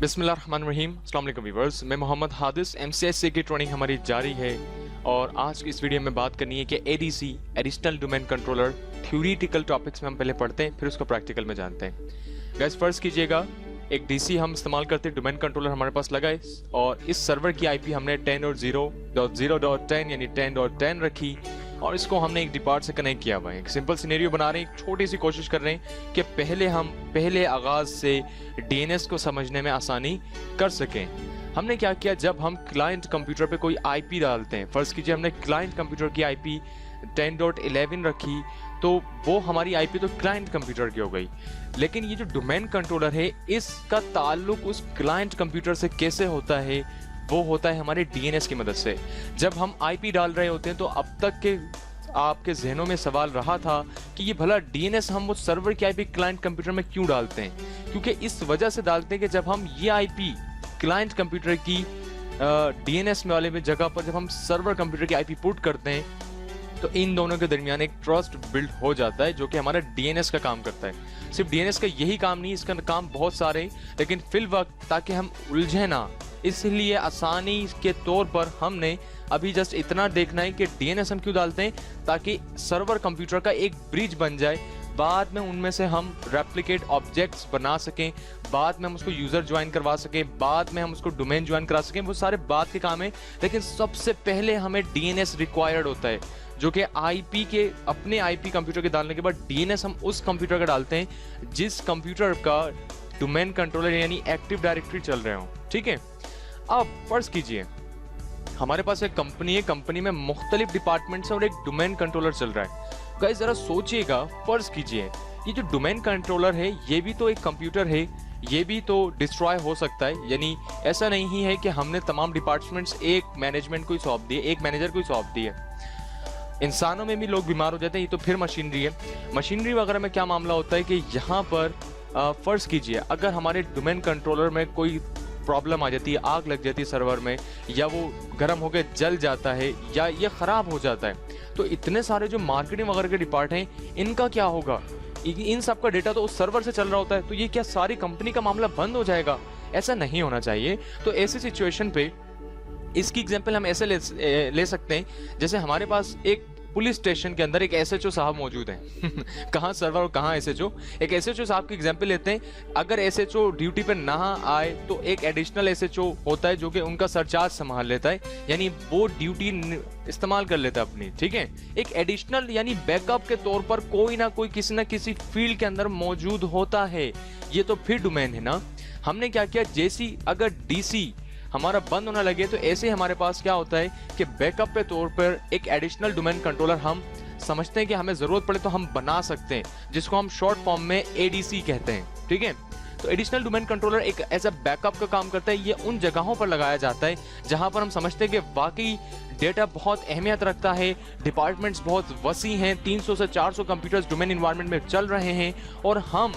बिस्मिल्लाहिर्रहमानिर्रहीम, अस्सलाम वालेकुम व्यूअर्स। मैं मोहम्मद हादिस। MCSA की ट्रेनिंग हमारी जारी है और आज की इस वीडियो में बात करनी है कि ADC additional domain controller theoretical topics में हम पहले पढ़ते हैं, फिर उसको प्रैक्टिकल में जानते हैं। गाइस फर्ज कीजिएगा, एक DC हम इस्तेमाल करते हैं, डोमेन कंट्रोलर हमारे पास लगा है और इस सर्वर की IP हमने 10.0.0.10 यानी 10.10 रखी और इसको हमने एक डिपार्ट से कनेक्ट किया हुआ है। एक सिंपल सिनेरियो बना रहे हैं, एक छोटी सी कोशिश कर रहे हैं कि पहले आगाज से DNS को समझने में आसानी कर सकें। हमने क्या किया, जब हम क्लाइंट कंप्यूटर पे कोई IP डालते हैं, फर्ज कीजिए हमने क्लाइंट कंप्यूटर की IP 10.11 रखी, तो वो हमारी IP तो क्लाइंट कंप्यूटर की हो गई, लेकिन ये जो डोमेन कंट्रोलर है इसका ताल्लुक उस क्लाइंट कंप्यूटर से कैसे होता है, वो होता है हमारे DNS की मदद से। जब हम IP डाल रहे होते हैं तो अब तक के आपके जहनों में सवाल रहा था कि ये भला DNS हम उस सर्वर की IP क्लाइंट कंप्यूटर में क्यों डालते हैं, क्योंकि इस वजह से डालते हैं कि जब हम ये IP क्लाइंट कंप्यूटर की DNS में वाले में जगह पर जब हम सर्वर कंप्यूटर की IP पुट करते हैं तो इन दोनों के दरमियान एक ट्रस्ट बिल्ड हो जाता है, जो कि हमारा DNS का काम करता है। सिर्फ DNS का यही काम नहीं, इसका काम बहुत सारे, लेकिन फिल वक्त ताकि हम उलझे ना, इसलिए आसानी के तौर पर हमने अभी जस्ट इतना देखना है कि DNS हम क्यों डालते हैं, ताकि सर्वर कंप्यूटर का एक ब्रिज बन जाए। बाद में उनमें से हम रेप्लिकेट ऑब्जेक्ट्स बना सकें, बाद में हम उसको यूजर ज्वाइन करवा सकें, बाद में हम उसको डोमेन ज्वाइन करा सकें, वो सारे बाद के काम है। लेकिन सबसे पहले हमें DNS रिक्वायर्ड होता है, जो कि IP के अपने IP कंप्यूटर के डालने के बाद DNS हम उस कंप्यूटर का डालते हैं जिस कंप्यूटर का डोमेन कंट्रोलर यानी एक्टिव डायरेक्टरी चल रहे हो। ठीक है, अब फर्ज कीजिए हमारे पास एक कंपनी है, कंपनी में मुख्तलिफ डिपार्टमेंट्स हैं और एक डोमेन कंट्रोलर चल रहा है। गाइस जरा सोचिएगा, फर्ज कीजिए ये जो डोमेन कंट्रोलर है ये भी तो एक कंप्यूटर है, ये भी तो डिस्ट्रॉय हो सकता है। यानी ऐसा नहीं है कि हमने तमाम डिपार्टमेंट्स एक मैनेजमेंट को ही सौंप दिए, एक मैनेजर को ही सौंप दिए। इंसानों में भी लोग बीमार हो जाते हैं, ये तो फिर मशीनरी है। मशीनरी वगैरह में क्या मामला होता है कि यहाँ पर फर्ज कीजिए अगर हमारे डोमेन कंट्रोलर में कोई प्रॉब्लम आ जाती है, आग लग जाती है सर्वर में, या वो गर्म होकर जल जाता है, या ये ख़राब हो जाता है, तो इतने सारे जो मार्केटिंग वगैरह के डिपार्ट हैं इनका क्या होगा? इन सब का डेटा तो उस सर्वर से चल रहा होता है, तो ये क्या सारी कंपनी का मामला बंद हो जाएगा? ऐसा नहीं होना चाहिए। तो ऐसी सिचुएशन पे इसकी एग्जांपल हम ऐसे ले सकते हैं, जैसे हमारे पास एक पुलिस स्टेशन के अंदर एक SHO साहब मौजूद हैं कहाँ सर्वर और कहाँ SHO। एक SHO साहब की एग्जांपल लेते हैं। अगर SHO ड्यूटी पर ना आए तो एक एडिशनल SHO होता है जो कि उनका सरचार्ज संभाल लेता है, यानी वो ड्यूटी इस्तेमाल कर लेता है अपनी। ठीक है, एक एडिशनल यानी बैकअप के तौर पर कोई ना कोई किसी ना किसी फील्ड के अंदर मौजूद होता है। ये तो फिर डोमेन है ना। हमने क्या किया, जैसी अगर DC हमारा बंद होना लगे तो ऐसे हमारे पास क्या होता है कि बैकअप के तौर पर एक एडिशनल डोमेन कंट्रोलर हम समझते हैं कि हमें जरूरत पड़े तो हम बना सकते हैं, जिसको हम शॉर्ट फॉर्म में ADC कहते हैं। ठीक है, तो एडिशनल डोमेन कंट्रोलर एक एज अ बैकअप का काम करता है। ये उन जगहों पर लगाया जाता है जहां पर हम समझते हैं कि वाकई डेटा बहुत अहमियत रखता है, डिपार्टमेंट्स बहुत वसी हैं, 300 से 400 कंप्यूटर्स डोमेन इन्वायरमेंट में चल रहे हैं और हम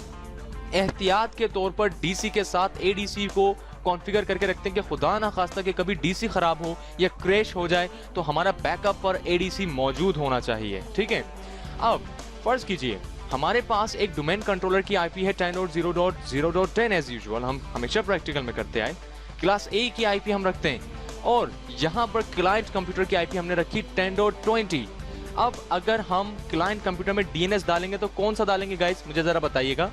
एहतियात के तौर पर DC के साथ ADC को कॉन्फ़िगर करके रखते हैं कि खुदा ना खास्ता कि कभी DC खराब हो या क्रैश हो जाए तो हमारा बैकअप पर ADC मौजूद होना चाहिए। ठीक है, अब फर्ज कीजिए हमारे पास एक डोमेन कंट्रोलर की IP है 10.0.0.10 एज यूजुअल, हम हमेशा प्रैक्टिकल में करते आए। क्लास A की IP हम रखते हैं और यहाँ पर क्लाइंट कंप्यूटर की IP हमने रखी 10.20। अब अगर हम क्लाइंट कंप्यूटर में DNS डालेंगे तो कौन सा डालेंगे गाइस, मुझे जरा बताइएगा।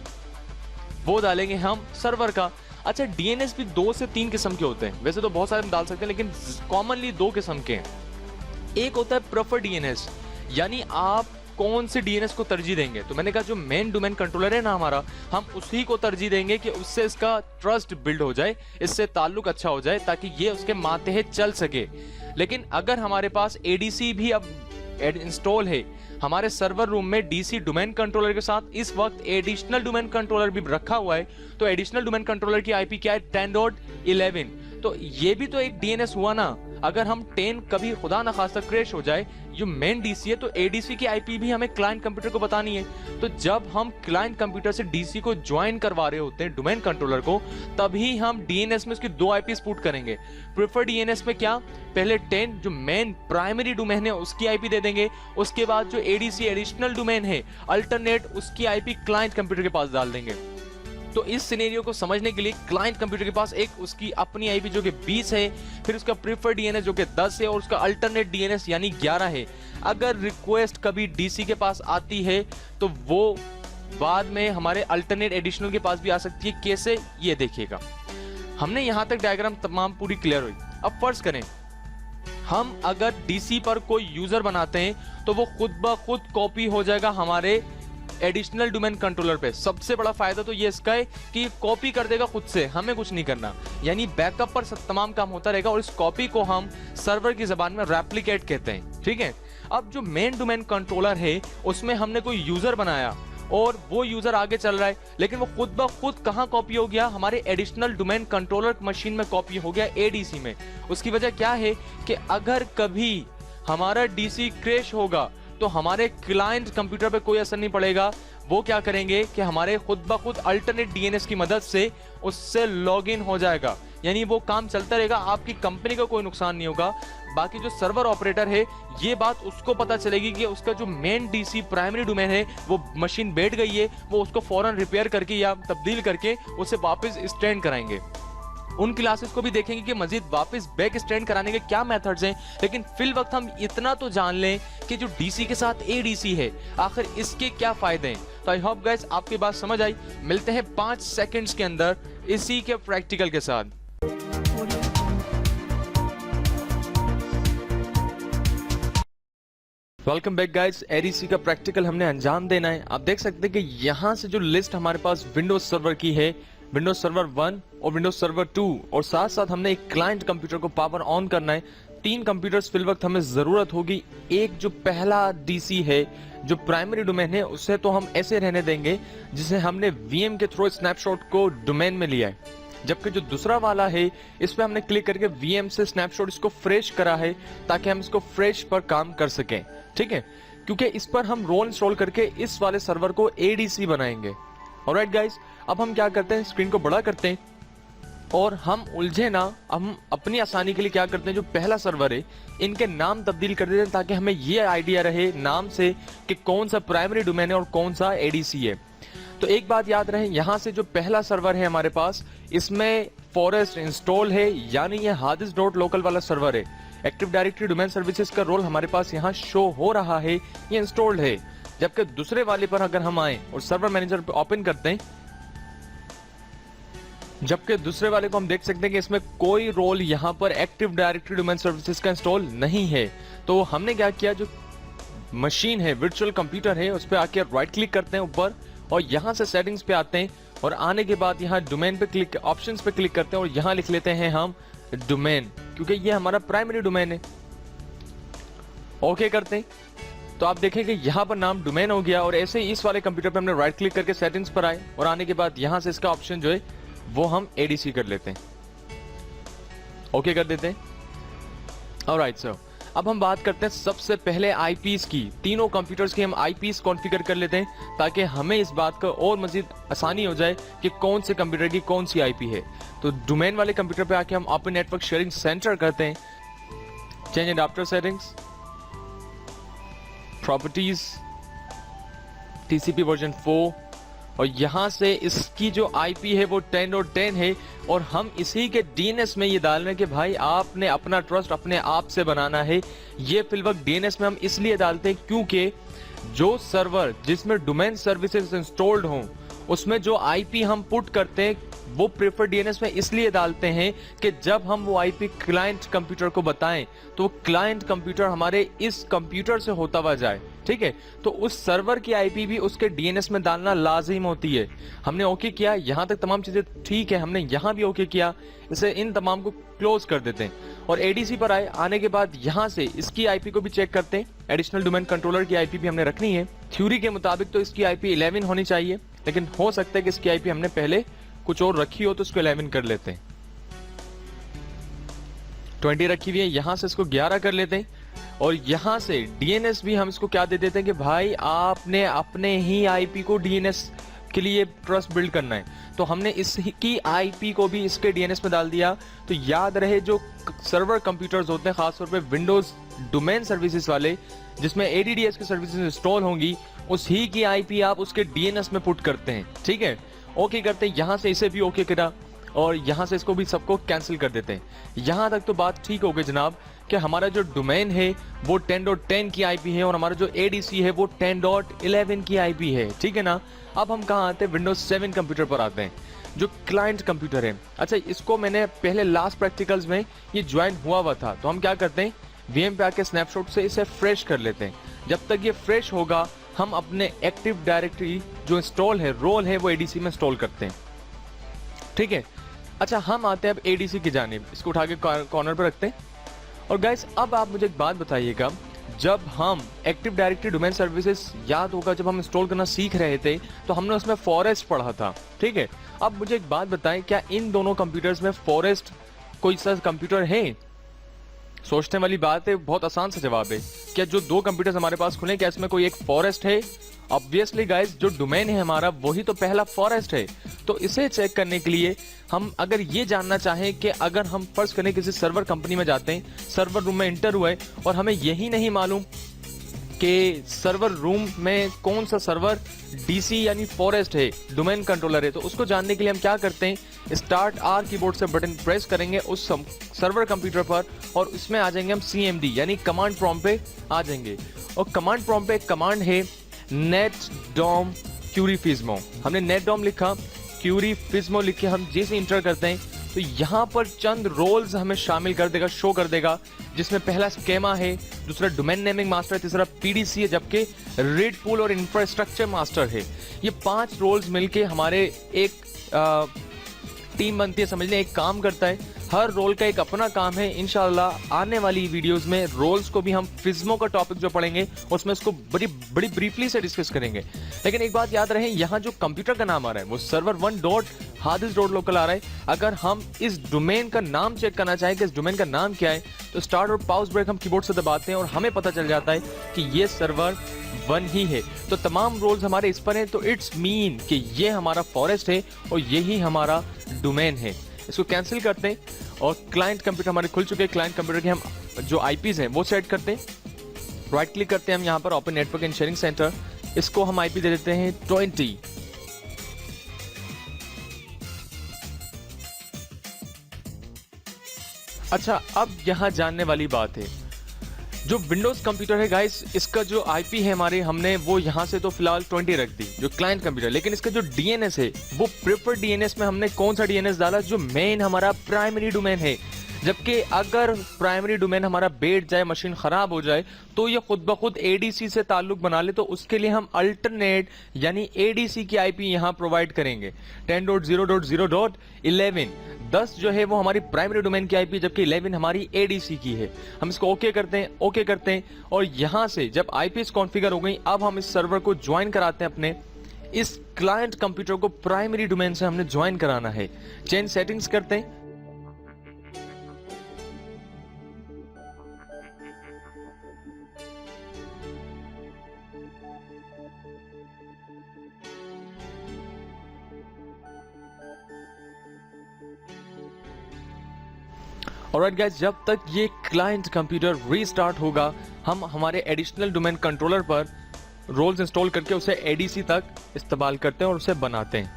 वो डालेंगे हम सर्वर का। अच्छा, DNS भी 2 से 3 किस्म के होते हैं, वैसे तो बहुत सारे हम डाल सकते हैं लेकिन कॉमनली 2 किस्म के हैं। एक होता है प्रेफर्ड DNS, यानी आप कौन से DNS को तरजीह देंगे। तो मैंने कहा जो मेन डोमेन कंट्रोलर है ना हमारा, हम उसी को तरजीह देंगे कि उससे इसका ट्रस्ट बिल्ड हो जाए, इससे ताल्लुक अच्छा हो जाए ताकि ये उसके मातहत चल सके। लेकिन अगर हमारे पास ADC भी अब इंस्टॉल है हमारे सर्वर रूम में DC डोमेन कंट्रोलर के साथ, इस वक्त एडिशनल डोमेन कंट्रोलर भी रखा हुआ है, तो एडिशनल डोमेन कंट्रोलर की IP क्या है 10.11। तो ये भी तो एक DNS हुआ ना। अगर हम 10 कभी खुदा ना खास्ता क्रैश हो जाए, जो मेन DC है, तो ADC की IP भी हमें क्लाइंट कंप्यूटर को बतानी है। तो जब हम क्लाइंट कंप्यूटर से DC को ज्वाइन करवा रहे होते हैं डोमेन कंट्रोलर को, तभी हम DNS में उसकी 2 IPs पुट करेंगे। प्रेफर्ड DNS में क्या, पहले 10 जो मेन प्राइमरी डोमेन है उसकी IP दे देंगे, उसके बाद जो ADC एडिशनल डोमेन है अल्टरनेट, उसकी IP क्लाइंट कंप्यूटर के पास डाल देंगे। तो इस सिनेरियो को समझने के लिए क्लाइंट कंप्यूटर के पास एक उसकी अपनी आईपी जो कि 20 है, फिर उसका प्रीफर्ड डीएनएस जो कि 10 है और उसका अल्टरनेट डीएनएस यानी 11 है। अगर रिक्वेस्ट कभी डीसी के पास आती है तो वो बाद में हमारे अल्टरनेट एडिशनल के पास भी आ सकती है। कैसे, ये देखिएगा। हमने यहां तक डायग्राम तमाम पूरी क्लियर हुई। अब फर्ज करें हम अगर डीसी पर कोई यूजर बनाते हैं तो वो खुद ब खुद कॉपी हो जाएगा हमारे एडिशनल डोमेन कंट्रोलर पे। सबसे बड़ा फायदा तो ये इसका है कि कॉपी कर देगा खुद से, हमें कुछ नहीं करना, यानी बैकअप पर तमाम काम होता रहेगा और इस कॉपी को हम सर्वर की जबान में रेप्लिकेट कहते हैं। ठीक है, अब जो मेन डोमेन कंट्रोलर है उसमें हमने कोई यूजर बनाया और वो यूजर आगे चल रहा है, लेकिन वो खुद ब खुद कहां कॉपी हो गया, हमारे एडिशनल डोमेन कंट्रोलर मशीन में कॉपी हो गया, एडीसी में। उसकी वजह क्या है कि अगर कभी हमारा डीसी क्रैश होगा तो हमारे क्लाइंट कंप्यूटर पे कोई असर नहीं पड़ेगा। वो क्या करेंगे कि हमारे खुद ब खुद अल्टरनेट डीएनएस की मदद से उससे लॉगिन हो जाएगा, यानी वो काम चलता रहेगा, आपकी कंपनी को कोई नुकसान नहीं होगा। बाकी जो सर्वर ऑपरेटर है ये बात उसको पता चलेगी कि उसका जो मेन डीसी प्राइमरी डोमेन है वो मशीन बैठ गई है, वो उसको फौरन रिपेयर करके या तब्दील करके उसे वापस स्टैंड कराएंगे। उन क्लासेस को भी देखेंगे कि मजीद वापस बैक स्टैंड कराने के क्या मेथड्स हैं, लेकिन फिल वक्त हम इतना तो जान लें कि जो डीसी के साथ एडीसी है आखिर इसके क्या फायदे हैं। तो आई होप गाइस आपकी बात समझ आई। मिलते हैं 5 सेकंड्स के अंदर इसी के प्रैक्टिकल के साथ। वेलकम बैक गाइस, एडीसी का प्रैक्टिकल हमने अंजाम देना है। आप देख सकते हैं कि यहाँ से जो लिस्ट हमारे पास विंडोज सर्वर की है, विंडोज सर्वर 1 और विंडोज सर्वर 2, और साथ साथ हमने एक क्लाइंट कंप्यूटर को पावर ऑन करना है। 3 कंप्यूटर्स फिल वक्त हमें जरूरत होगी। एक जो पहला डीसी है जो प्राइमरी डोमेन है उसे तो हम ऐसे रहने देंगे जिसे हमने वीएम के थ्रू स्नैपशॉट को डोमेन में लिया है, जबकि जो दूसरा वाला है इस पे हमने क्लिक करके वीएम से स्नैपशॉट इसको फ्रेश करा है ताकि हम इसको फ्रेश पर काम कर सकें। ठीक है, क्योंकि इस पर हम रोल इंस्टॉल करके इस वाले सर्वर को एडीसी बनाएंगे। ऑलराइट गाइस, अब हम क्या करते हैं, स्क्रीन को बड़ा करते हैं और हम उलझे ना, हम अपनी आसानी के लिए क्या करते हैं, जो पहला सर्वर है इनके नाम तब्दील कर देते हैं ताकि हमें ये आइडिया रहे नाम से कि कौन सा प्राइमरी डोमेन है और कौन सा एडीसी है। तो एक बात याद रहे, यहां से जो पहला सर्वर है हमारे पास इसमें फॉरेस्ट इंस्टॉल है, यानी ये हादिस डॉट लोकल वाला सर्वर है। एक्टिव डायरेक्टरी डोमेन सर्विसेज का रोल हमारे पास यहाँ शो हो रहा है, ये इंस्टॉल्ड है। जबकि दूसरे वाले पर अगर हम आए और सर्वर मैनेजर पे ओपन करते हैं, जबकि दूसरे वाले को हम देख सकते हैं कि इसमें कोई रोल यहाँ पर एक्टिव डायरेक्टरी डोमेन सर्विसेज का इंस्टॉल नहीं है। तो हमने क्या किया, जो मशीन है वर्चुअल कंप्यूटर है उस पर आके राइट क्लिक करते हैं ऊपर और यहाँ से सेटिंग्स पे आते हैं और आने के बाद यहाँ डोमेन पे क्लिक, ऑप्शंस पे क्लिक करते हैं और यहाँ लिख लेते हैं हम डोमेन, क्योंकि ये हमारा प्राइमरी डोमेन है। ओके करते हैं तो आप देखेंगे यहाँ पर नाम डोमेन हो गया। और ऐसे ही इस वाले कंप्यूटर पे हमने राइट क्लिक करके सेटिंग्स पर आए और आने के बाद यहाँ से इसका ऑप्शन जो है वो हम एडीसी कर लेते हैं, ओके कर देते हैं। ऑलराइट सर, अब हम बात करते हैं सबसे पहले आईपीस की। तीनों कंप्यूटर्स की हम आईपीस कॉन्फ़िगर कर लेते हैं ताकि हमें इस बात का और मजीद आसानी हो जाए कि कौन से कंप्यूटर की कौन सी आईपी है। तो डोमेन वाले कंप्यूटर पे आके हम ओपन नेटवर्क शेयरिंग सेंटर करते हैं, change adopter settings, properties, TCP version 4, और यहां से इसकी जो आईपी है वो 10.10 है और हम इसी के डीएनएस में ये डाल रहे हैं कि भाई आपने अपना ट्रस्ट अपने आप से बनाना है। ये फिलवक्त डीएनएस में हम इसलिए डालते हैं क्योंकि जो सर्वर जिसमें डोमेन सर्विसेज इंस्टॉल्ड हों उसमें जो आईपी हम पुट करते हैं वो प्रेफर्ड डीएनएस में इसलिए डालते हैं कि जब हम वो आईपी क्लाइंट कंप्यूटर को बताएं तो क्लाइंट कंप्यूटर हमारे इस कंप्यूटर से होता हुआ जाए। ठीक है, तो उस सर्वर की आईपी भी उसके डीएनएस में डालना लाजिम होती है। हमने ओके किया, यहां तक तमाम चीजें ठीक है, हमने यहां भी ओके किया। इसे इन तमाम को क्लोज कर देते हैं और एडीसी पर आए। आने के बाद यहां से इसकी आईपी को भी चेक करते हैं। एडिशनल डोमेन कंट्रोलर की आईपी भी हमने रखनी है। थ्योरी के मुताबिक तो इसकी आईपी 11 होनी चाहिए, लेकिन हो सकता है कि इसकी आईपी हमने पहले कुछ और रखी हो तो इसको 11 कर लेते हैं। 20 रखी हुई है, यहां से इसको 11 कर लेते हैं और यहां से डीएनएस भी हम इसको क्या दे देते हैं कि भाई आपने अपने ही आईपी को डीएनएस के लिए ट्रस्ट बिल्ड करना है। तो हमने इसकी आईपी को भी इसके डीएनएस में डाल दिया। तो याद रहे जो सर्वर कंप्यूटर्स होते हैं खासतौर पे विंडोज डोमेन सर्विसेज वाले जिसमें एडीडीएस की सर्विसेज इंस्टॉल होंगी, उस ही की आईपी आप उसके डीएनएस में पुट करते हैं। ठीक है, ओके करते हैं, यहाँ से इसे भी ओके करा और यहाँ से इसको भी सबको कैंसिल कर देते हैं। यहाँ तक तो बात ठीक हो गई जनाब कि हमारा जो डोमेन है वो 10.10 की आईपी है और हमारा जो एडीसी है वो 10.11 की आईपी है, ठीक है ना। अब हम कहाँ आते हैं, विंडोज 7 कंप्यूटर पर आते हैं जो क्लाइंट कंप्यूटर है। अच्छा, इसको मैंने पहले लास्ट प्रैक्टिकल्स में ये ज्वाइन हुआ था, तो हम क्या करते हैं, वीएम पे आके स्नैपशॉट से इसे फ्रेश कर लेते हैं। जब तक ये फ्रेश होगा हम अपने एक्टिव डायरेक्टरी जो इंस्टॉल है, रोल है, वो एडीसी में इंस्टॉल करते हैं, ठीक है। अच्छा, हम आते हैं अब एडीसी की जानिब, इसको उठा के कॉर्नर पर रखते हैं। और गाइस अब आप मुझे एक बात बताइएगा, जब हम एक्टिव डायरेक्टरी डोमेन सर्विसेज, याद होगा जब हम इंस्टॉल करना सीख रहे थे तो हमने उसमें फॉरेस्ट पढ़ा था, ठीक है। अब मुझे एक बात बताएं, क्या इन दोनों कंप्यूटर्स में फॉरेस्ट कोई सा कंप्यूटर है? सोचने वाली बात है, बहुत आसान सा जवाब है। क्या जो दो कंप्यूटर्स हमारे पास खुले, क्या इसमें कोई एक फॉरेस्ट है? ऑब्वियसली गाइस, जो डोमेन है हमारा वही तो पहला फॉरेस्ट है। तो इसे चेक करने के लिए हम अगर ये जानना चाहें कि अगर हम फर्ज करें किसी सर्वर कंपनी में जाते हैं, सर्वर रूम में इंटर हुए और हमें यही नहीं मालूम कि सर्वर रूम में कौन सा सर्वर डीसी यानी फॉरेस्ट है, डोमेन कंट्रोलर है, तो उसको जानने के लिए हम क्या करते हैं, स्टार्ट आर कीबोर्ड से बटन प्रेस करेंगे उस सर्वर कंप्यूटर पर और उसमें आ जाएंगे हम सीएमडी यानी कमांड प्रॉम्प्ट पे आ जाएंगे। और कमांड प्रॉम्प्ट पे एक कमांड है netdom क्यूरीफिज्मो। हमने netdom लिखा, क्यूरीफिज्मो लिखे, हम जैसे इंटर करते हैं तो यहाँ पर चंद रोल्स हमें शामिल कर देगा, शो कर देगा, जिसमें पहला स्केमा है, दूसरा डोमेन नेमिंग मास्टर है, तीसरा पीडीसी है, जबकि रीड पूल और इंफ्रास्ट्रक्चर मास्टर है। ये 5 रोल्स मिलके हमारे एक टीम बनती है, समझ लें एक काम करता है। हर रोल का एक अपना काम है। इंशाल्लाह आने वाली वीडियोस में रोल्स को भी हम फिज्मो का टॉपिक जो पढ़ेंगे उसमें इसको बड़ी ब्रीफली से डिस्कस करेंगे। लेकिन एक बात याद रहे, यहाँ जो कंप्यूटर का नाम आ रहा है वो सर्वर 1.hadis.local आ रहा है। अगर हम इस डोमेन का नाम चेक करना चाहें कि इस डोमेन का नाम क्या है, तो स्टार्ट और पाउज ब्रेक हम कीबोर्ड से दबाते हैं और हमें पता चल जाता है कि ये सर्वर 1 ही है। तो तमाम रोल्स हमारे इस पर हैं, तो इट्स मीन कि ये हमारा फॉरेस्ट है और यही हमारा डोमेन है। इसको कैंसिल करते हैं और क्लाइंट कंप्यूटर हमारे खुल चुके हैं। क्लाइंट कंप्यूटर के हम जो आईपीज हैं वो सेट करते हैं, राइट क्लिक करते हैं हम यहाँ पर open network and sharing centre, इसको हम आईपी दे देते हैं 20। अच्छा, अब यहाँ जानने वाली बात है, जो विंडोज कंप्यूटर है गाइस, इसका जो आईपी है हमारे, हमने वो यहाँ से तो फिलहाल 20 रख दी जो क्लाइंट कंप्यूटर, लेकिन इसका जो डीएनएस है वो प्रेफर्ड डीएनएस में हमने कौन सा डीएनएस डाला, जो मेन हमारा प्राइमरी डोमेन है। जबकि अगर प्राइमरी डोमेन हमारा बैठ जाए, मशीन खराब हो जाए, तो ये खुद ब खुद एडीसी से ताल्लुक बना ले, तो उसके लिए हम अल्टरनेट यानी एडीसी की आईपी यहाँ प्रोवाइड करेंगे 10.0.0.11। 10 जो है वो हमारी प्राइमरी डोमेन की आईपी, जबकि 11 हमारी एडीसी की है। हम इसको ओके करते हैं, ओके करते हैं और यहां से जब आईपीस कॉन्फ़िगर हो गई, अब हम इस सर्वर को ज्वाइन कराते हैं अपने इस क्लाइंट कंप्यूटर को प्राइमरी डोमेन से हमने ज्वाइन कराना है। चेंज सेटिंग्स करते हैं, ऑलराइट गाइस, जब तक ये क्लाइंट कंप्यूटर रीस्टार्ट होगा, हम हमारे एडिशनल डोमेन कंट्रोलर पर रोल्स इंस्टॉल करके उसे एडीसी तक इस्तेमाल करते हैं और उसे बनाते हैं।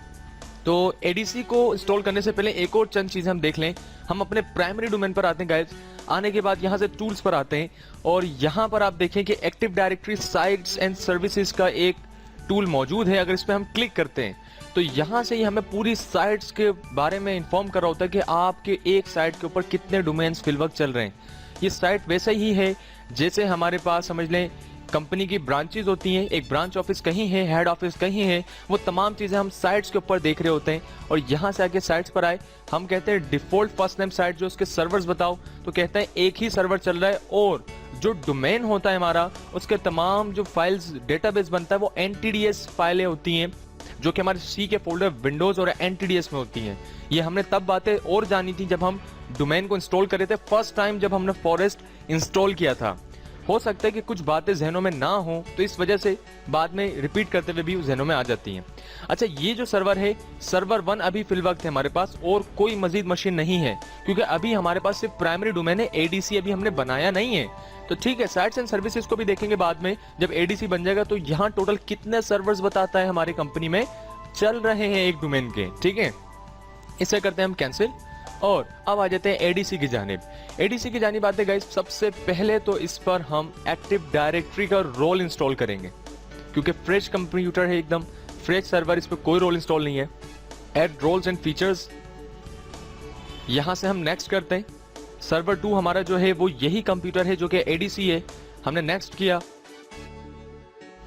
तो एडीसी को इंस्टॉल करने से पहले एक और चंद चीजें हम देख लें। हम अपने प्राइमरी डोमेन पर आते हैं गाइस, आने के बाद यहाँ से टूल्स पर आते हैं और यहाँ पर आप देखें कि active directory sites and services का एक टूल मौजूद है। अगर इस पर हम क्लिक करते हैं तो यहाँ से ही हमें पूरी साइट्स के बारे में इन्फॉर्म कर रहा होता है कि आपके एक साइट के ऊपर कितने डोमेन्स फिल वक्त चल रहे हैं। ये साइट वैसे ही है जैसे हमारे पास समझ लें कंपनी की ब्रांचेज होती हैं, एक ब्रांच ऑफिस कहीं है, हेड ऑफिस कहीं है, वो तमाम चीज़ें हम साइट्स के ऊपर देख रहे होते हैं। और यहाँ से आके साइट्स पर आए, हम कहते हैं डिफॉल्ट फर्स्ट नेम साइट जो उसके सर्वर्स बताओ, तो कहते हैं एक ही सर्वर चल रहा है और जो डोमेन होता है हमारा, उसके तमाम जो फाइल्स डेटाबेस बनता है वो एनटीडीएस फाइलें होती हैं जो कि हमारे सी के फोल्डर विंडोज और एनटीडीएस में होती हैं। ये हमने तब बातें और जानी थी जब हम डोमेन को इंस्टॉल कर रहे थे, फर्स्ट टाइम जब हमने फॉरेस्ट इंस्टॉल किया था। हो सकता है कि कुछ बातें जहनों में ना हो, तो इस वजह से बाद में रिपीट करते हुए भी जहनों में आ जाती हैं। अच्छा, ये जो सर्वर है, सर्वर 1 अभी फिल वक्त है हमारे पास और कोई मजीद मशीन नहीं है, क्योंकि अभी हमारे पास सिर्फ प्राइमरी डोमेन है, एडीसी अभी हमने बनाया नहीं है। तो ठीक है, साइट्स एंड सर्विसेज को भी देखेंगे बाद में, जब एडीसी बन जाएगा तो यहाँ टोटल कितने सर्वर्स बताता है हमारी कंपनी में, चल रहे हैं एक डोमेन के, ठीक है। इसे करते हैं हम कैंसिल और अब आ जाते हैं एडीसी की जानिब। एडीसी की जानिब आते गाइस, सबसे पहले तो इस पर हम एक्टिव डायरेक्टरी का रोल इंस्टॉल करेंगे, क्योंकि फ्रेश कंप्यूटर है, एकदम फ्रेश सर्वर, इस पर कोई रोल इंस्टॉल नहीं है। ऐड रोल्स एंड फीचर्स, यहां से हम नेक्स्ट करते हैं। सर्वर 2 हमारा जो है वो यही कंप्यूटर है जो कि एडीसी है, हमने नेक्स्ट किया।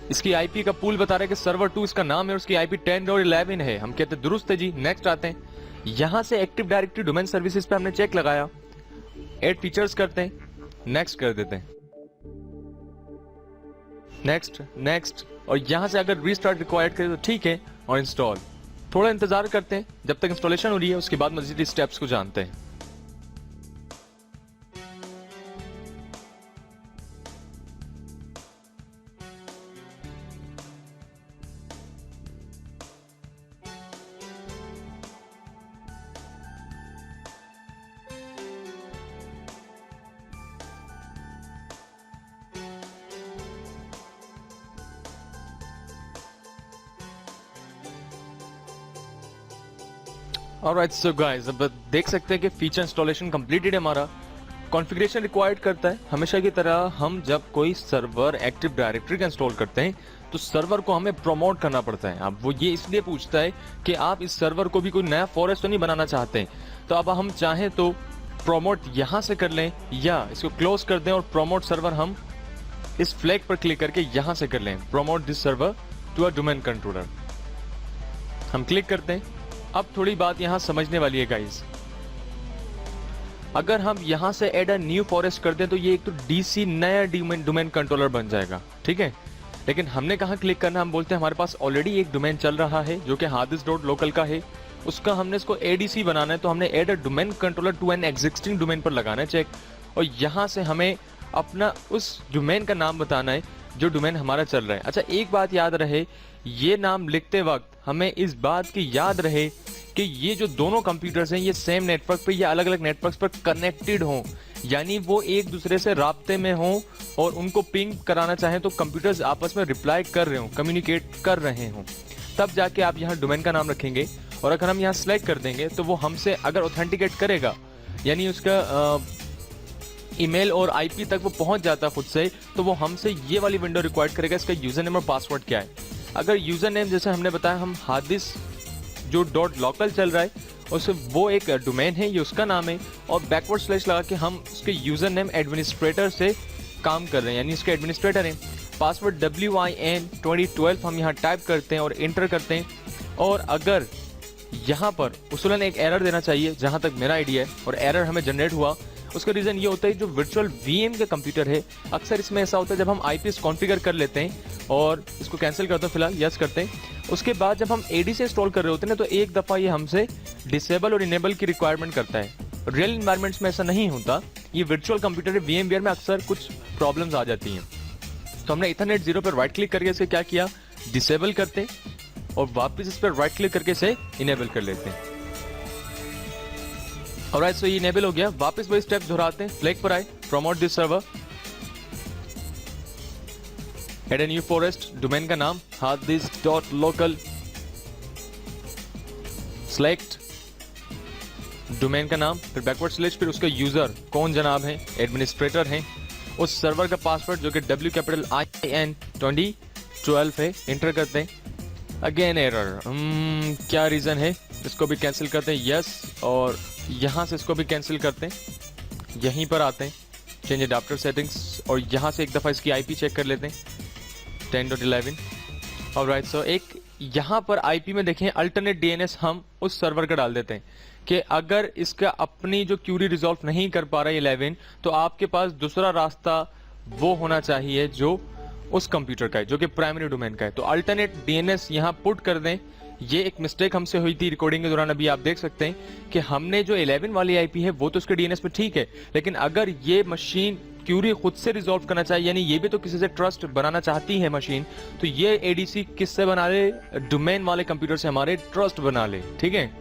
इसकी आईपी का पूल बता रहा है कि सर्वर 2 इसका नाम है, उसकी आईपी 10 और 11 है। हम कहते हैं दुरुस्त है जी, नेक्स्ट आते हैं। यहां से एक्टिव डायरेक्टरी डोमेन सर्विसेज पे हमने चेक लगाया, ऐड फीचर्स करते हैं, नेक्स्ट कर देते हैं, नेक्स्ट नेक्स्ट, और यहां से अगर रीस्टार्ट रिक्वायर्ड करें तो ठीक है, और इंस्टॉल। थोड़ा इंतजार करते हैं जब तक इंस्टॉलेशन हो रही है, उसके बाद मजीद स्टेप्स को जानते हैं। ऑलराइट, सो गाइस, अब देख सकते हैं कि फीचर इंस्टॉलेशन कंप्लीटेड है हमारा। कॉन्फ़िगरेशन रिक्वायर्ड करता है हमेशा की तरह, हम जब कोई सर्वर एक्टिव डायरेक्टरी का इंस्टॉल करते हैं तो सर्वर को हमें प्रमोट करना पड़ता है। अब वो ये इसलिए पूछता है कि आप इस सर्वर को भी कोई नया फॉरेस्ट तो नहीं बनाना चाहते हैं, तो अब हम चाहें तो प्रमोट यहां से कर लें या इसको क्लोज कर दें और प्रमोट सर्वर हम इस फ्लैग पर क्लिक करके यहां से कर लें, promote this server to a domain controller. हम क्लिक करते हैं। अब थोड़ी बात यहां समझने वाली है गाइस, अगर हम यहां से ऐड अ न्यू फॉरेस्ट कर दें तो ये एक तो डीसी नया डोमेन कंट्रोलर बन जाएगा, ठीक है। लेकिन हमने कहां क्लिक करना, हम बोलते हैं हमारे पास ऑलरेडी एक डोमेन चल रहा है जो कि harddisk.local का है, उसका हमने इसको एडीसी बनाना है, तो हमने add a domain controller to an existing domain पर लगाना है चेक, और यहां से हमें अपना उस डोमेन का नाम बताना है जो डोमेन हमारा चल रहा है। अच्छा, एक बात याद रहे, ये नाम लिखते वक्त हमें इस बात की याद रहे कि ये जो दोनों कंप्यूटर्स हैं ये सेम नेटवर्क पे या अलग अलग नेटवर्क्स पर कनेक्टेड हों, यानी वो एक दूसरे से राब्ते में हों और उनको पिंग कराना चाहें तो कंप्यूटर्स आपस में रिप्लाई कर रहे हों, कम्युनिकेट कर रहे हों, तब जाके आप यहाँ डोमेन का नाम रखेंगे। और अगर हम यहाँ सिलेक्ट कर देंगे तो वो हमसे अगर ऑथेंटिकेट करेगा, यानी उसका ईमेल और आईपी तक वो पहुंच जाता खुद से, तो वो हमसे ये वाली विंडो रिक्वायर्ड करेगा इसका यूजर नेम और पासवर्ड क्या है। अगर यूजर नेम जैसे हमने बताया, हम harddisk जो .local चल रहा है उसे वो एक डोमेन है, ये उसका नाम है, और बैकवर्ड स्लैश लगा के हम उसके यूजर नेम एडमिनिस्ट्रेटर से काम कर रहे हैं, यानी इसके एडमिनिस्ट्रेटर हैं। पासवर्ड WIN 2012 हम यहाँ टाइप करते हैं और इंटर करते हैं। और अगर यहाँ पर उसूलन एक एरर देना चाहिए जहाँ तक मेरा आइडिया है, और एरर हमें जनरेट हुआ, उसका रीजन ये होता है जो वर्चुअल वीएम का कंप्यूटर है, अक्सर इसमें ऐसा होता है जब हम आईपीएस कॉन्फ़िगर कर लेते हैं और इसको कैंसिल करते हैं, फिलहाल यस करते हैं, उसके बाद जब हम एडीसी इंस्टॉल कर रहे होते हैं ना, तो एक दफ़ा ये हमसे डिसेबल और इनेबल की रिक्वायरमेंट करता है। रियल इन्वायरमेंट्स में ऐसा नहीं होता, ये वर्चुअल कंप्यूटर है, VMware में अक्सर कुछ प्रॉब्लम्स आ जाती हैं। तो हमने इथरनेट 0 पर राइट क्लिक करके इसे क्या किया, डिसेबल करते हैं, और वापस इस पर राइट क्लिक करके इसे इनेबल कर लेते हैं। ऑलराइट, सो ये इनेबल हो गया। वापस वही स्टेप दोहराते हैं, फ्लैग पर आए, promote this server, add a new forest, domain का नाम harddisk.local, सिलेक्ट डोमेन का नाम, फिर बैकवर्ड स्लैश, फिर उसका यूजर कौन जनाब है, एडमिनिस्ट्रेटर हैं, उस सर्वर का पासवर्ड जो कि WIN 2012 है, इंटर करते हैं। अगेन एरर, क्या रीजन है, इसको भी कैंसिल करते हैं, यस, और यहाँ से इसको भी कैंसिल करते हैं, यहीं पर आते हैं चेंज अडाप्टर सेटिंग्स, और यहाँ से एक दफ़ा इसकी आईपी चेक कर लेते हैं 10.11। ऑलराइट, सो एक यहाँ पर आईपी में देखें अल्टरनेट डीएनएस हम उस सर्वर का डाल देते हैं कि अगर इसका अपनी जो क्यूरी रिजॉल्व नहीं कर पा रहा है 11, तो आपके पास दूसरा रास्ता वो होना चाहिए जो उस कंप्यूटर का है, जो कि प्राइमरी डोमेन का है। तो अल्टरनेट डीएनएस यहाँ पुट कर दें। ये एक मिस्टेक हमसे हुई थी रिकॉर्डिंग के दौरान, अभी आप देख सकते हैं कि हमने जो 11 वाली आईपी है वो तो उसके डीएनएस पे ठीक है, लेकिन अगर ये मशीन क्यूरी खुद से रिजॉल्व करना चाहिए, यानी ये भी तो किसी से ट्रस्ट बनाना चाहती है मशीन, तो ये एडीसी किससे बना ले, डोमेन वाले कंप्यूटर से हमारे ट्रस्ट बना ले, ठीक है।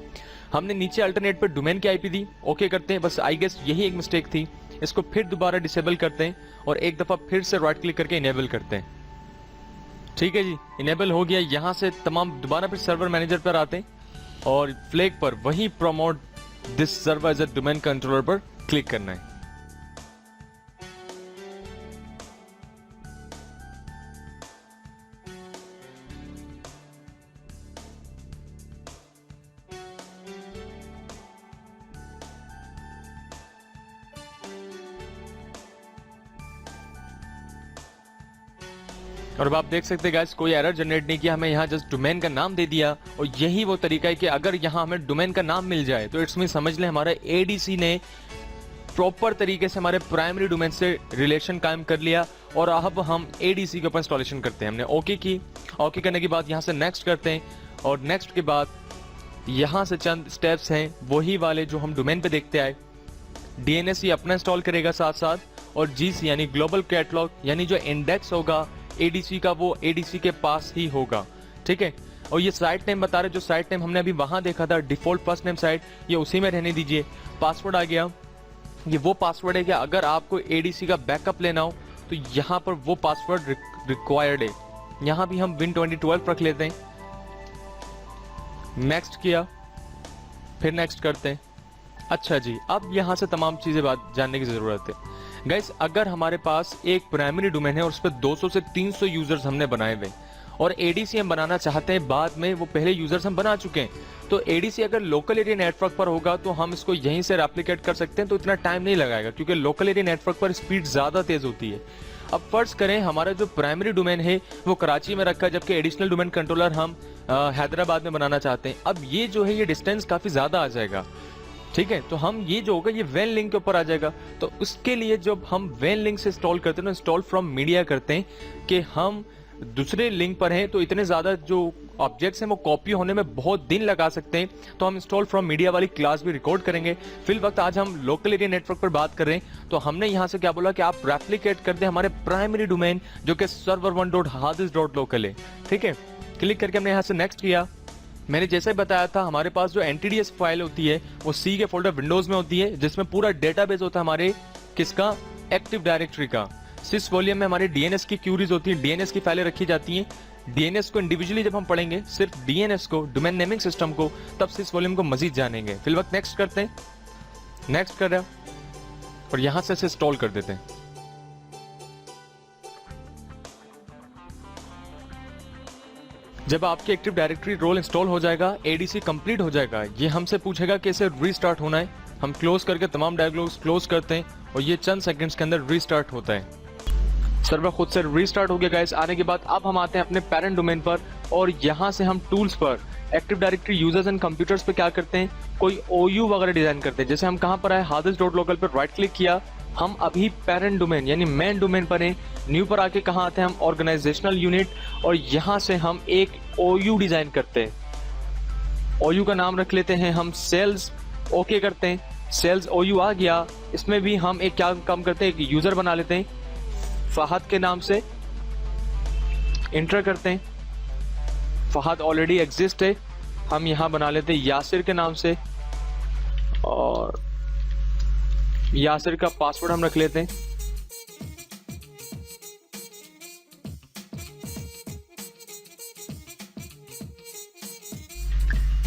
हमने नीचे अल्टरनेट पर डोमेन की आईपी दी, ओके करते हैं, बस आई गेस यही एक मिस्टेक थी। इसको फिर दोबारा डिसेबल करते हैं और एक दफा फिर से राइट क्लिक करके इनेबल करते हैं, ठीक है जी, इनेबल हो गया। यहाँ से तमाम दोबारा फिर सर्वर मैनेजर पर आते हैं और फ्लैग पर वही promote this server as a domain controller पर क्लिक करना है। और अब आप देख सकते हैं गाइस, कोई एरर जनरेट नहीं किया, हमें यहाँ जस्ट डोमेन का नाम दे दिया। और यही वो तरीका है कि अगर यहाँ हमें डोमेन का नाम मिल जाए तो इट्स मीन समझ लें हमारा एडीसी ने प्रॉपर तरीके से हमारे प्राइमरी डोमेन से रिलेशन कायम कर लिया। और अब हम एडीसी के ऊपर इंस्टॉलेशन करते हैं। हमने ओके की, ओके करने के बाद यहाँ से नेक्स्ट करते हैं और नेक्स्ट के बाद यहाँ से चंद स्टेप्स हैं वही वाले जो हम डोमेन पे देखते आए। डीएनएस ये अपना इंस्टॉल करेगा साथ साथ, और जीसी यानी ग्लोबल कैटलॉग यानी जो इंडेक्स होगा एडीसी का वो एडीसी के पास ही होगा। ठीक है, और ये साइट नेम बता रहे, जो साइट नेम हमने अभी वहां देखा था डिफॉल्ट फर्स्ट नेम साइट, ये उसी में रहने दीजिए। पासवर्ड आ गया, ये वो पासवर्ड है कि अगर आपको एडीसी का बैकअप लेना हो तो यहाँ पर वो पासवर्ड रिक्वायर्ड है। यहाँ भी हम Win2012 रख लेते हैं। नेक्स्ट किया, फिर नेक्स्ट करते हैं। अच्छा जी, अब यहाँ से तमाम चीजें बात जानने की जरूरत है गाइस। अगर हमारे पास एक प्राइमरी डोमेन है और उस पर 200 से 300 यूजर्स हमने बनाए हुए और एडीसी हम बनाना चाहते हैं, बाद में वो पहले यूजर्स हम बना चुके हैं, तो एडीसी अगर लोकल एरिया नेटवर्क पर होगा तो हम इसको यहीं से रेप्लिकेट कर सकते हैं, तो इतना टाइम नहीं लगाएगा क्योंकि लोकल एरिया नेटवर्क पर स्पीड ज्यादा तेज होती है। अब फर्ज करें हमारा जो प्राइमरी डोमेन है वो कराची में रखा है, जबकि एडिशनल डोमेन कंट्रोलर हम हैदराबाद में बनाना चाहते हैं। अब ये जो है ये डिस्टेंस काफी ज्यादा आ जाएगा। ठीक है, तो हम ये जो होगा ये वैन लिंक के ऊपर आ जाएगा। तो उसके लिए जब हम वैन लिंक से इंस्टॉल करते हैं ना, इंस्टॉल फ्रॉम मीडिया करते हैं कि हम दूसरे लिंक पर हैं तो इतने ज्यादा जो ऑब्जेक्ट्स हैं वो कॉपी होने में बहुत दिन लगा सकते हैं, तो हम इंस्टॉल फ्रॉम मीडिया वाली क्लास भी रिकॉर्ड करेंगे। फिल वक्त आज हम लोकल एरिया नेटवर्क पर बात कर रहे हैं, तो हमने यहाँ से क्या बोला कि आप रेप्लिकेट कर दें हमारे प्राइमरी डोमेन जो कि server1.hadis.local है। ठीक है, क्लिक करके हमने यहाँ से नेक्स्ट किया। मैंने जैसे बताया था हमारे पास जो एनटीडीएस फाइल होती है वो सी के फोल्डर विंडोज में होती है, जिसमें पूरा डेटाबेस होता है हमारे किसका, एक्टिव डायरेक्टरी का। सिस वॉल्यूम में हमारे डीएनएस की क्यूरीज होती है, डीएनएस की फाइलें रखी जाती हैं। डीएनएस को इंडिविजुअली जब हम पढ़ेंगे, सिर्फ डीएनएस को, डोमेन नेमिंग सिस्टम को, तब सिस वॉल्यूम को मजीद जानेंगे। फिल वक्त नेक्स्ट करते हैं, नेक्स्ट कर रहे हैं और यहां से इसे इंस्टॉल कर देते हैं। जब आपकी एक्टिव डायरेक्टरी रोल इंस्टॉल हो जाएगा, एडीसी कंप्लीट हो जाएगा, ये हमसे पूछेगा कि इसे रीस्टार्ट होना है। हम क्लोज करके तमाम डायलॉग्स क्लोज करते हैं और ये चंद सेकंड्स के अंदर रीस्टार्ट होता है। सर्वर खुद से रीस्टार्ट हो गया गाइस। आने के बाद अब हम आते हैं अपने पेरेंट डोमेन पर और यहाँ से हम टूल्स पर active directory users and computers पे क्या करते हैं, कोई ओयू वगैरह डिजाइन करते हैं। जैसे हम कहाँ पर आए, hadis.local पर राइट क्लिक किया, हम अभी पेरेंट डोमेन यानी मेन डोमेन पर हैं। न्यू पर आके कहाँ आते हैं हम, ऑर्गेनाइजेशनल यूनिट, और यहाँ से हम एक ओयू डिजाइन करते हैं। ओयू का नाम रख लेते हैं हम सेल्स। ओके करते हैं, सेल्स ओयू आ गया। इसमें भी हम एक क्या काम करते हैं, एक यूजर बना लेते हैं फहद के नाम से, इंटर करते हैं। फहद ऑलरेडी एग्जिस्ट है, हम यहां बना लेते हैं यासिर के नाम से, और यासिर का पासवर्ड हम रख लेते हैं।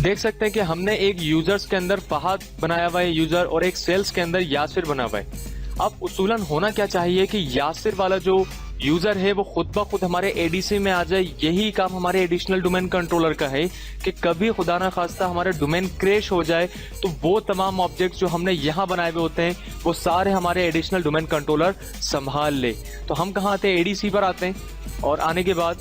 देख सकते हैं कि हमने एक यूजर्स के अंदर फहद बनाया हुआ है यूजर, और एक सेल्स के अंदर यासिर बना हुआ है। अब उसूलन होना क्या चाहिए कि यासिर वाला जो यूजर है वो खुद ब खुद हमारे एडीसी में आ जाए। यही काम हमारे एडिशनल डोमेन कंट्रोलर का है कि कभी खुदा ना खास्ता हमारा डोमेन क्रैश हो जाए तो वो तमाम ऑब्जेक्ट्स जो हमने यहाँ बनाए हुए होते हैं वो सारे हमारे एडिशनल डोमेन कंट्रोलर संभाल ले। तो हम कहाँ आते हैं, एडीसी पर आते हैं, और आने के बाद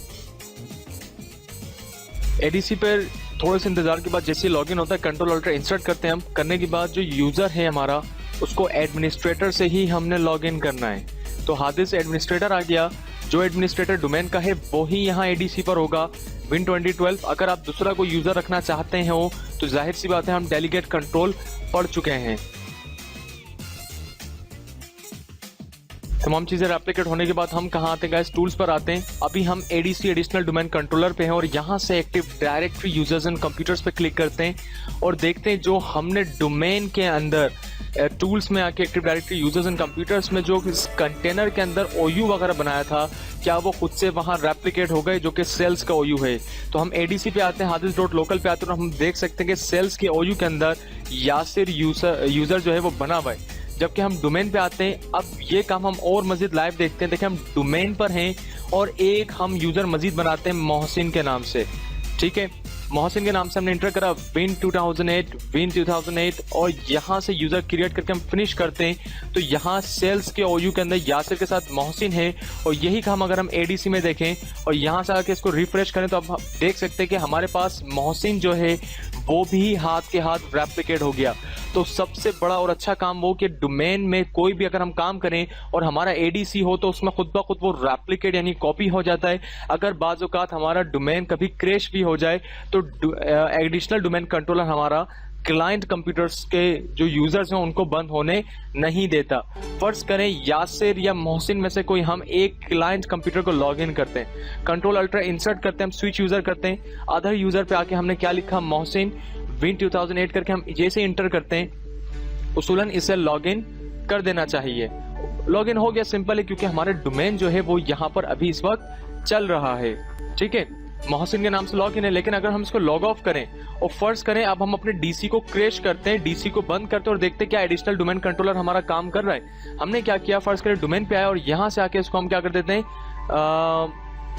एडीसी पर थोड़े से इंतजार के बाद जैसे लॉगिन होता है, कंट्रोल अल्टर इंसर्ट करते हैं हम। करने के बाद जो यूजर है हमारा उसको एडमिनिस्ट्रेटर से ही हमने लॉगिन करना है। तो हादिस एडमिनिस्ट्रेटर आ गया, जो एडमिनिस्ट्रेटर डोमेन का है वो ही यहाँ एडीसी पर होगा। Win2012 अगर आप दूसरा कोई यूजर रखना चाहते हैं हो तो जाहिर सी बात है हम डेलीगेट कंट्रोल पढ़ चुके हैं। तमाम चीजें रेप्लिकेट होने के बाद हम कहाँ आते हैं गाइस, टूल्स पर आते हैं। अभी हम एडीसी एडिशनल डोमेन कंट्रोलर पे हैं और यहाँ से active directory users and computers पे क्लिक करते हैं और देखते हैं जो हमने डोमेन के अंदर टूल्स में आके active directory users and computers में जो इस कंटेनर के अंदर ओयू वगैरह बनाया था, क्या वो खुद से वहां रेप्लिकेट हो गए, जो कि सेल्स का ओयू है। तो हम एडीसी पे आते हैं, hadis.local पे आते हैं और हम देख सकते हैं कि सेल्स के ओयू के अंदर यासिर यूजर जो है वो बना हुआ है। जबकि हम डोमेन पे आते हैं, अब ये काम हम और मजीद लाइव देखते हैं। देखिए हम डोमेन पर हैं और एक हम यूजर मजीद बनाते हैं मोहसिन के नाम से, ठीक है। मोहसिन के नाम से हमने इंटर करा विन 2008 और यहाँ से यूजर क्रिएट करके हम फिनिश करते हैं। तो यहाँ सेल्स के ओयू के अंदर यासिर के साथ मोहसिन है और यही काम अगर हम एडीसी में देखें और यहाँ से आके इसको रिफ्रेश करें तो अब हम देख सकते हैं कि हमारे पास मोहसिन जो है वो भी हाथ के हाथ रेप्लिकेट हो गया। तो सबसे बड़ा और अच्छा काम वो कि डोमेन में कोई भी अगर हम काम करें और हमारा एडीसी हो तो उसमें खुद ब खुद वो रेप्लिकेट यानी कॉपी हो जाता है। अगर बाज़ औक़ात हमारा डोमेन कभी क्रैश भी हो जाए तो एडिशनल डोमेन कंट्रोलर हमारा क्लाइंट कंप्यूटर्स के जो यूजर्स हैं उनको बंद होने नहीं देता। फर्ज करें यासिर या मोहसिन में से कोई हम एक क्लाइंट कंप्यूटर को लॉग इन करते हैं, कंट्रोल अल्टर इंसर्ट करते हैं, हम स्विच यूजर करते हैं, अदर यूजर पे आके हमने क्या लिखा मोहसिन विन 2008 करके हम जैसे इंटर करते हैं उसूलन इसे लॉग इन कर देना चाहिए। लॉग इन हो गया, सिंपल है, क्योंकि हमारे डोमेन जो है वो यहाँ पर अभी इस वक्त चल रहा है, ठीक है। मोहसिन के नाम से लॉग इन है। लेकिन अगर हम इसको लॉग ऑफ करें और फर्ज करें अब हम अपने डीसी को क्रैश करते हैं, डीसी को बंद करते हैं और देखते हैं क्या एडिशनल डोमेन कंट्रोलर हमारा काम कर रहा है। हमने क्या किया, फर्ज करें डोमेन पे आया और यहाँ से आके इसको हम क्या कर देते हैं,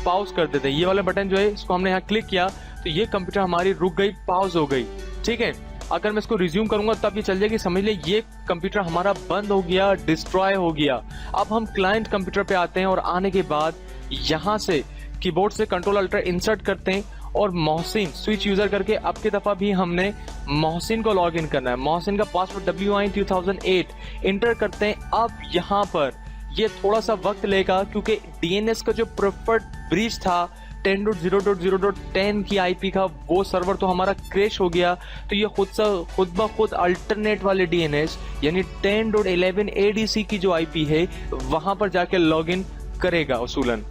पॉज कर देते हैं। ये वाला बटन जो है इसको हमने यहाँ क्लिक किया तो ये कंप्यूटर हमारी रुक गई, पॉज हो गई, ठीक है। अगर मैं इसको रिज्यूम करूंगा तब ये चल जाएगी, समझ ले ये कंप्यूटर हमारा बंद हो गया, डिस्ट्रॉय हो गया। अब हम क्लाइंट कंप्यूटर पे आते हैं और आने के बाद यहाँ से कीबोर्ड से कंट्रोल अल्टर इंसर्ट करते हैं और मोहसिन स्विच यूजर करके अब की दफा भी हमने मोहसिन को लॉग इन करना है। मोहसिन का पासवर्ड WIN 2008 इंटर करते हैं। अब यहाँ पर ये थोड़ा सा वक्त लेगा क्योंकि DNS का जो प्रेफर्ड ब्रीच था 10.0.0.10 की IP का, वो सर्वर तो हमारा क्रैश हो गया। तो ये खुद ब खुद अल्टरनेट वाले DNS यानी 10.11 ADC की जो IP है वहां पर जाके लॉग इन करेगा उसूलन।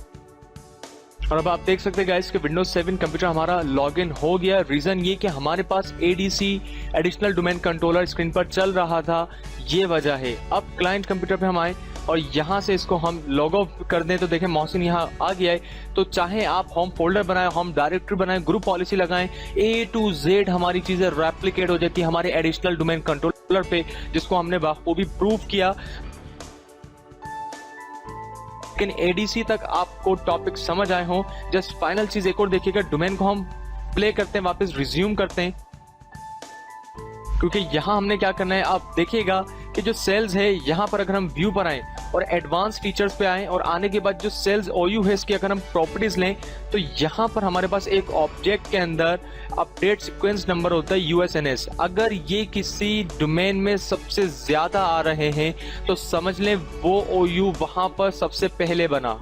और अब आप देख सकते हैं गाइस कि विंडोज 7 कंप्यूटर हमारा लॉगिन हो गया। रीजन ये कि हमारे पास ADC additional domain controller screen पर चल रहा था, ये वजह है। अब क्लाइंट कंप्यूटर पे हम आए और यहाँ से इसको हम लॉग ऑफ कर दें तो देखें मोहसिन यहाँ आ गया है। तो चाहे आप होम फोल्डर बनाएं, होम डायरेक्टरी बनाएं, ग्रुप पॉलिसी लगाएं, A to Z हमारी चीजें रेप्लिकेट हो जाती है हमारे एडिशनल डोमेन कंट्रोलर पे, जिसको हमने बाखूबी प्रूव किया। लेकिन एडीसी तक आपको टॉपिक समझ आए हों। जस्ट फाइनल चीज एक और देखिएगा, डोमेन को हम प्ले करते हैं, वापस रिज्यूम करते हैं, क्योंकि यहां हमने क्या करना है आप देखिएगा कि जो सेल्स है यहाँ पर अगर हम व्यू पर आए और एडवांस फीचर्स पे आए और आने के बाद जो सेल्स ओयू है इसकी अगर हम प्रॉपर्टीज लें तो यहाँ पर हमारे पास एक ऑब्जेक्ट के अंदर अपडेट सीक्वेंस नंबर होता है USNS। अगर ये किसी डोमेन में सबसे ज्यादा आ रहे हैं तो समझ लें वो ओयू वहां पर सबसे पहले बना,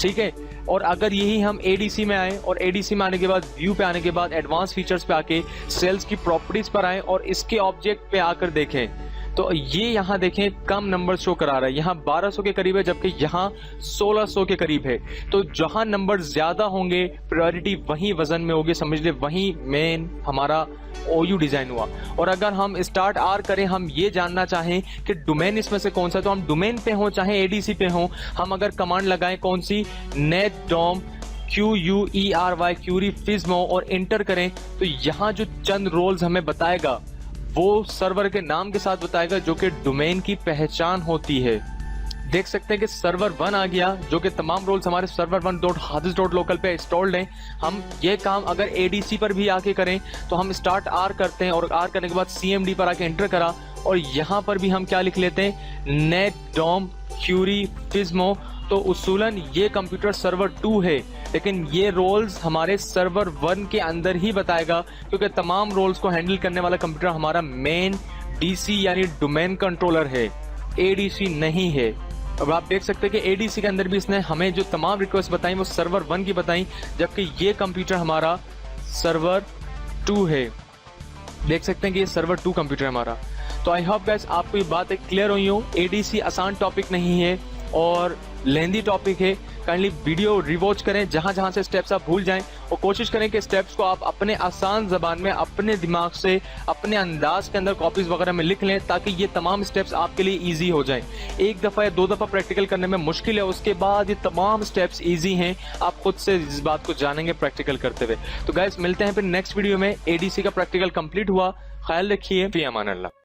ठीक है। और अगर यही हम एडीसी में आए और एडीसी में आने के बाद व्यू पे आने के बाद एडवांस फीचर्स पे आके सेल्स की प्रॉपर्टीज पर आए और इसके ऑब्जेक्ट पे आकर देखें तो ये यहाँ देखें कम नंबर शो करा रहा है, यहाँ 1200 के करीब है जबकि यहाँ 1600 के करीब है। तो जहां नंबर ज्यादा होंगे प्रायोरिटी वहीं वजन में होगी, समझ ले वहीं मेन हमारा ओयू डिजाइन हुआ। और अगर हम स्टार्ट आर करें, हम ये जानना चाहें कि डोमेन इसमें से कौन सा, तो हम डोमेन पे हो चाहे एडीसी पे हो, हम अगर कमांड लगाएं कौन सी, netdom QUERY क्यूरी फिज्मो और इंटर करें तो यहाँ जो चंद रोल्स हमें बताएगा वो सर्वर के नाम के साथ बताएगा जो कि डोमेन की पहचान होती है। देख सकते हैं कि सर्वर 1 आ गया जो कि तमाम रोल्स हमारे सर्वर 1.hadis.local पे इंस्टॉल्ड हैं। हम ये काम अगर एडीसी पर भी आके करें तो हम स्टार्ट आर करते हैं और आर करने के बाद CMD पर आके एंटर करा और यहाँ पर भी हम क्या लिख लेते हैं, netdom QUERY फिज्मो। तो उसूलन ये कंप्यूटर सर्वर 2 है लेकिन ये रोल्स हमारे सर्वर 1 के अंदर ही बताएगा क्योंकि तमाम रोल्स को हैंडल करने वाला कंप्यूटर हमारा मेन डीसी यानी डोमेन कंट्रोलर है, एडीसी नहीं है। अब आप देख सकते हैं कि एडीसी के अंदर भी इसने हमें जो तमाम रिक्वेस्ट बताई वो सर्वर 1 की बताई, जबकि ये कंप्यूटर हमारा सर्वर 2 है। देख सकते हैं कि ये सर्वर 2 कंप्यूटर है हमारा। तो आई होप गाइस आपको ये बात क्लियर हुई हो। एडीसी आसान टॉपिक नहीं है, और लेंदी टॉपिक है। काइंडली वीडियो रिवॉच करें, जहां जहां से स्टेप्स आप भूल जाएं, और कोशिश करें कि स्टेप्स को आप अपने आसान जबान में अपने दिमाग से अपने अंदाज के अंदर कॉपीज वगैरह में लिख लें, ताकि ये तमाम स्टेप्स आपके लिए इजी हो जाएं। एक दफा या 2 दफा प्रैक्टिकल करने में मुश्किल है, उसके बाद ये तमाम स्टेप्स इजी हैं। आप खुद से इस बात को जानेंगे प्रैक्टिकल करते हुए। तो गाइस, मिलते हैं फिर नेक्स्ट वीडियो में। एडीसी का प्रैक्टिकल कंप्लीट हुआ। ख्याल रखिए। फी अमान अल्लाह।